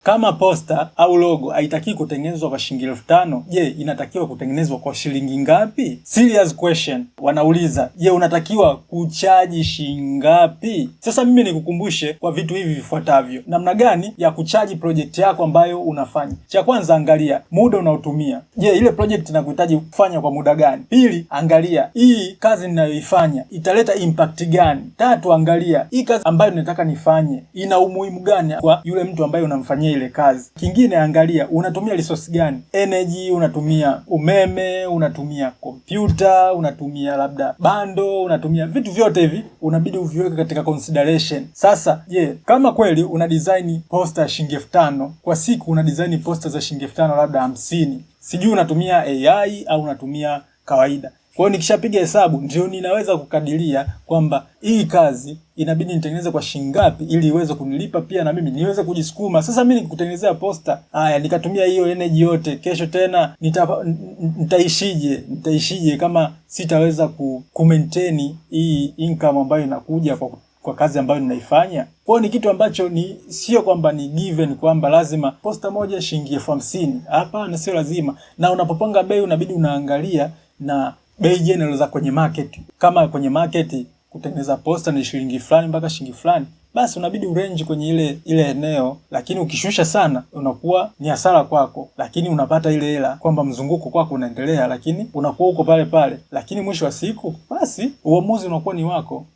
Kama poster au logo haitaki kutengenezwa kwa shilingi 5,000, je, inatakiwa kutengenezwa kwa shilingi ngapi? Serious question. Wanauliza, je, unatakiwa kuchaji shilingi ngapi? Sasa mimi nikukumbushe kwa vitu hivi vifuatavyo. Namna gani ya kuchaji project yako ambayo unafanya? Cha kwanza, angalia muda unaotumia. Je, ile project inakuhitaji kufanya kwa muda gani? Pili, angalia hii kazi ninayoifanya italeta impact gani? Tatu, angalia hii kazi ambayo nataka nifanye ina umuhimu gani kwa yule mtu ambaye unamfanyia ile kazi. Kingine, angalia unatumia resource gani? Energy, unatumia umeme, unatumia kompyuta, unatumia labda bando, unatumia vitu vyote hivi unabidi uviweke katika consideration. Sasa je, kama kweli una design poster shilingi 5,000 kwa siku, una design poster za shilingi 5,000 labda 50, sijui unatumia AI au unatumia kawaida. Kwa hiyo nikishapiga hesabu ndio ninaweza kukadiria kwamba hii kazi inabidi nitengeneze kwa shilingi ngapi ili iweze kunilipa pia na mimi niweze kujisukuma. Sasa mimi nikutengenezea poster, haya nikatumia hiyo energy yote, kesho tena nitaishije kama sitaweza ku maintain hii income ambayo inakuja kwa kazi ambayo ninaifanya. Kwa hiyo ni kitu ambacho sio kwamba ni given kwamba lazima poster moja shilingi 50,000. Hapana, sio lazima. Na unapopanga bei unabidi unaangalia na bei general za kwenye market. Kama kwenye market kutengeneza poster ni shilingi fulani mpaka shilingi fulani, basi unabidi urange kwenye ile eneo, lakini ukishusha sana unakuwa ni hasara kwako, lakini unapata ile hela kwamba mzunguko kwako unaendelea, lakini unakuwa uko pale pale, lakini mwisho wa siku basi uamuzi unakuwa ni wako.